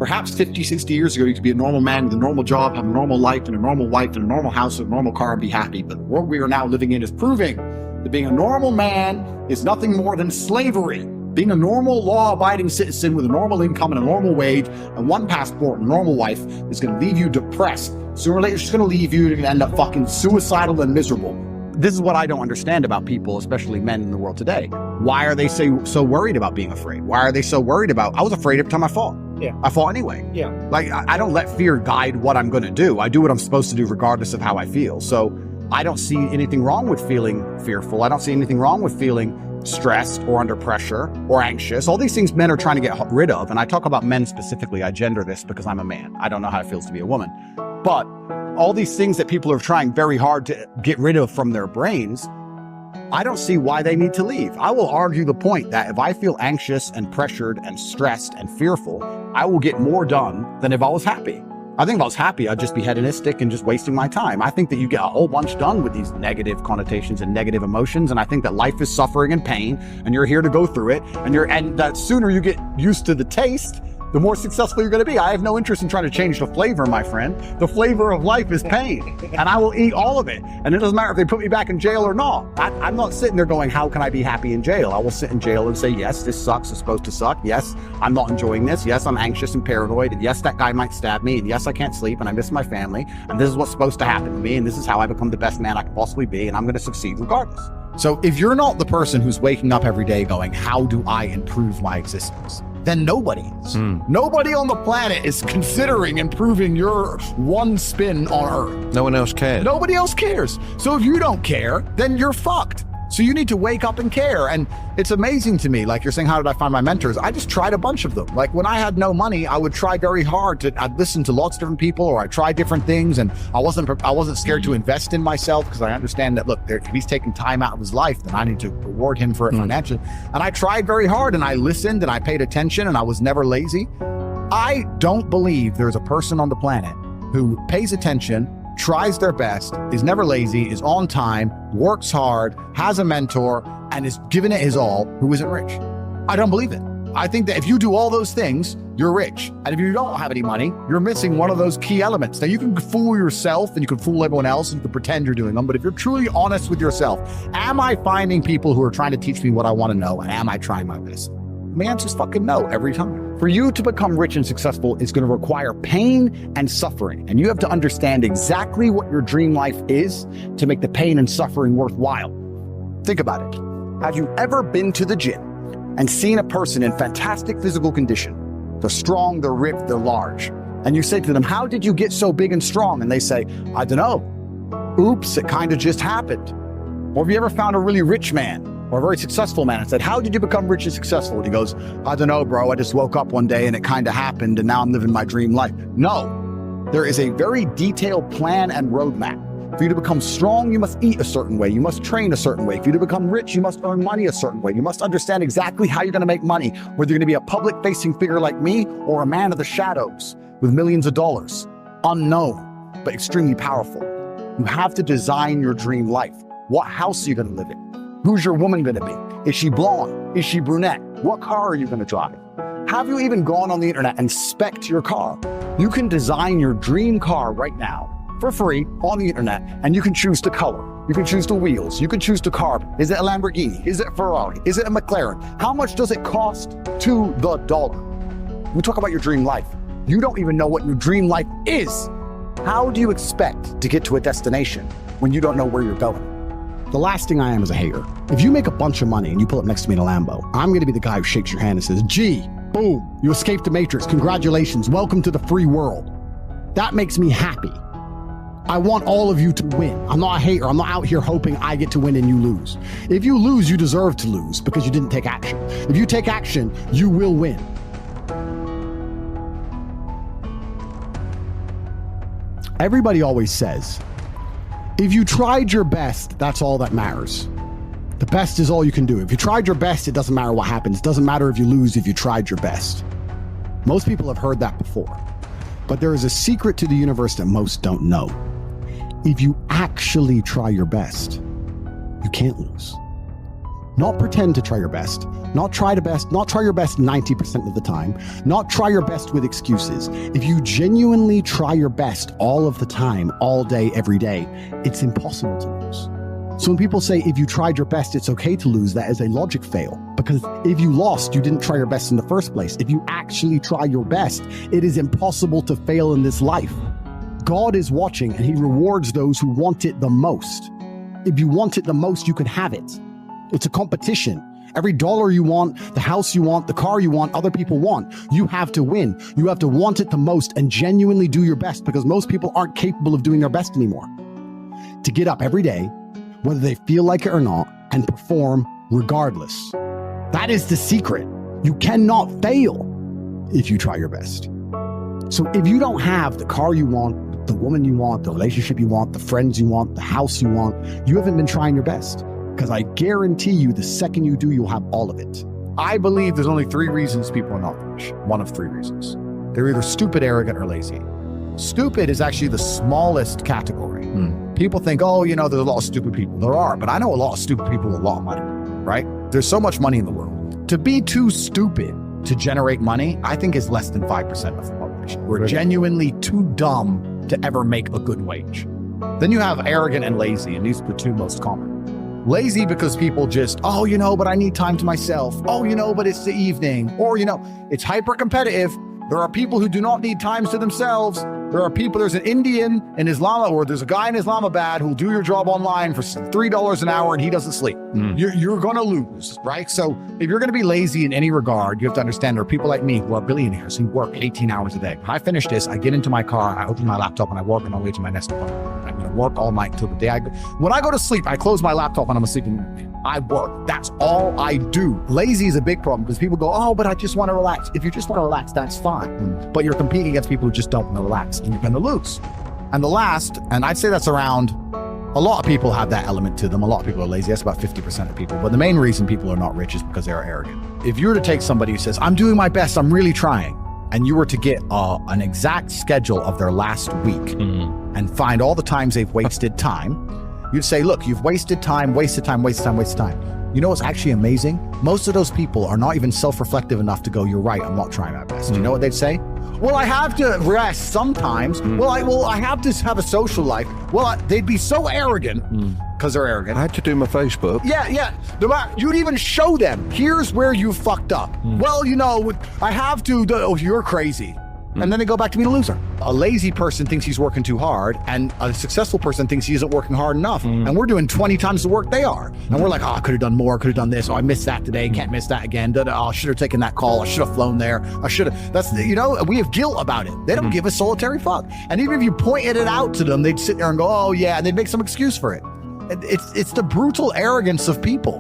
Perhaps 50, 60 years ago, you could be a normal man with a normal job, have a normal life, and a normal wife, and a normal house, and a normal car, and be happy. But the world we are now living in is proving that being a normal man is nothing more than slavery. Being a normal, law-abiding citizen with a normal income and a normal wage and one passport and a normal wife is going to leave you depressed. Sooner or later, it's just going to leave you. You're going to end up fucking suicidal and miserable. This is what I don't understand about people, especially men in the world today. Why are they so worried about being afraid? Why are they so worried about, I was afraid every time I fought. Yeah. I fought anyway. Yeah. Like, I don't let fear guide what I'm going to do. I do what I'm supposed to do regardless of how I feel. So I don't see anything wrong with feeling fearful. I don't see anything wrong with feeling stressed or under pressure or anxious. All these things men are trying to get rid of. And I talk about men specifically. I gender this because I'm a man. I don't know how it feels to be a woman. But all these things that people are trying very hard to get rid of from their brains, I don't see why they need to leave. I will argue the point that if I feel anxious and pressured and stressed and fearful, I will get more done than if I was happy. I think if I was happy, I'd just be hedonistic and just wasting my time. I think that you get a whole bunch done with these negative connotations and negative emotions. And I think that life is suffering and pain, and you're here to go through it. And the sooner you get used to the taste, the more successful you're going to be. I have no interest in trying to change the flavor, my friend. The flavor of life is pain, and I will eat all of it. And it doesn't matter if they put me back in jail or not. I'm not sitting there going, how can I be happy in jail? I will sit in jail and say, yes, this sucks. It's supposed to suck. Yes, I'm not enjoying this. Yes, I'm anxious and paranoid. And yes, that guy might stab me. And yes, I can't sleep and I miss my family. And this is what's supposed to happen to me. And this is how I become the best man I can possibly be. And I'm going to succeed regardless. So if you're not the person who's waking up every day going, how do I improve my existence? Then nobody is. Nobody on the planet is considering improving your one spin on Earth. No one else cares. Nobody else cares. So if you don't care, then you're fucked. So you need to wake up and care. And it's amazing to me, like you're saying, how did I find my mentors? I just tried a bunch of them. Like when I had no money, I would try very hard I'd listen to lots of different people, or I'd try different things. And I wasn't scared to invest in myself because I understand that, look, if he's taking time out of his life, then I need to reward him for it financially. And I tried very hard, and I listened, and I paid attention, and I was never lazy. I don't believe there's a person on the planet who pays attention, tries their best, is never lazy, is on time, works hard, has a mentor, and is giving it his all, who isn't rich. I don't believe it. I think that if you do all those things, you're rich. And if you don't have any money, you're missing one of those key elements. Now you can fool yourself and you can fool everyone else and you can pretend you're doing them, but if you're truly honest with yourself, am I finding people who are trying to teach me what I want to know, and am I trying my best? The answer is fucking no every time. For you to become rich and successful is going to require pain and suffering. And you have to understand exactly what your dream life is to make the pain and suffering worthwhile. Think about it. Have you ever been to the gym and seen a person in fantastic physical condition? They're strong, they're ripped, they're large. And you say to them, how did you get so big and strong? And they say, I don't know. Oops, it kind of just happened. Or have you ever found a really rich man or a very successful man and said, how did you become rich and successful? And he goes, I don't know, bro. I just woke up one day and it kind of happened and now I'm living my dream life. No, there is a very detailed plan and roadmap. For you to become strong, you must eat a certain way. You must train a certain way. For you to become rich, you must earn money a certain way. You must understand exactly how you're going to make money, whether you're going to be a public-facing figure like me or a man of the shadows with millions of dollars. Unknown, but extremely powerful. You have to design your dream life. What house are you going to live in? Who's your woman going to be? Is she blonde? Is she brunette? What car are you going to drive? Have you even gone on the internet and spec'd your car? You can design your dream car right now for free on the internet, and you can choose the color. You can choose the wheels. You can choose the carbon. Is it a Lamborghini? Is it a Ferrari? Is it a McLaren? How much does it cost to the dollar? We talk about your dream life. You don't even know what your dream life is. How do you expect to get to a destination when you don't know where you're going? The last thing I am is a hater. If you make a bunch of money and you pull up next to me in a Lambo, I'm going to be the guy who shakes your hand and says, gee, boom, you escaped the matrix. Congratulations. Welcome to the free world. That makes me happy. I want all of you to win. I'm not a hater. I'm not out here hoping I get to win and you lose. If you lose, you deserve to lose because you didn't take action. If you take action, you will win. Everybody always says, if you tried your best, that's all that matters. The best is all you can do. If you tried your best, it doesn't matter what happens. It doesn't matter if you lose if you tried your best. Most people have heard that before. But there is a secret to the universe that most don't know. If you actually try your best, you can't lose. Not pretend to try your best, not try your best 90% of the time, not try your best with excuses. If you genuinely try your best all of the time, all day, every day, it's impossible to lose. So when people say, if you tried your best, it's okay to lose, that is a logic fail. Because if you lost, you didn't try your best in the first place. If you actually try your best, it is impossible to fail in this life. God is watching and he rewards those who want it the most. If you want it the most, you can have it. It's a competition. Every dollar you want, the house you want, the car you want, other people want, you have to win. You have to want it the most and genuinely do your best, because most people aren't capable of doing their best anymore. To get up every day, whether they feel like it or not, and perform regardless. That is the secret. You cannot fail if you try your best. So if you don't have the car you want, the woman you want, the relationship you want, the friends you want, the house you want, you haven't been trying your best. Because I guarantee you, the second you do, you'll have all of it. I believe there's only 3 reasons people are not rich. One of 3 reasons. They're either stupid, arrogant, or lazy. Stupid is actually the smallest category. People think, oh, there's a lot of stupid people. There are, but I know a lot of stupid people with a lot of money, right? There's so much money in the world. To be too stupid to generate money, I think is less than 5% of the population. We're genuinely too dumb to ever make a good wage. Then you have arrogant and lazy, and these are the 2 most common. Lazy because people just, but I need time to myself. But it's the evening. Or, it's hyper competitive. There are people who do not need times to themselves. There's an Indian in Islam, or there's a guy in Islamabad who'll do your job online for $3 an hour and he doesn't sleep. You're going to lose, right? So if you're going to be lazy in any regard, you have to understand there are people like me who are billionaires who work 18 hours a day. When I finish this, I get into my car, I open my laptop and I work on my way to my next appointment. I'm going to work all night until the day I go. When I go to sleep, I close my laptop and I'm asleep. I work. That's all I do. Lazy is a big problem because people go, but I just want to relax. If you just want to relax, that's fine. But you're competing against people who just don't want to relax and you're going to lose. And the last, and I'd say that's around, a lot of people have that element to them. A lot of people are lazy. That's about 50% of people. But the main reason people are not rich is because they are arrogant. If you were to take somebody who says, I'm doing my best, I'm really trying, and you were to get an exact schedule of their last week and find all the times they've wasted time, you'd say, look, you've wasted time. You know what's actually amazing? Most of those people are not even self-reflective enough to go, you're right, I'm not trying my best. You know what they'd say? Well, I have to rest sometimes. I have to have a social life. They'd be so arrogant because they're arrogant. I had to do my Facebook. Yeah. You'd even show them, here's where you fucked up. I have to, you're crazy. And then they go back to being a loser. A lazy person thinks he's working too hard, and a successful person thinks he isn't working hard enough. And we're doing 20 times the work they are. And we're like, I could have done more, could have done this. I missed that today, can't miss that again. I should have taken that call. I should have flown there. We have guilt about it. They don't give a solitary fuck. And even if you pointed it out to them, they'd sit there and go, and they'd make some excuse for it. It's the brutal arrogance of people.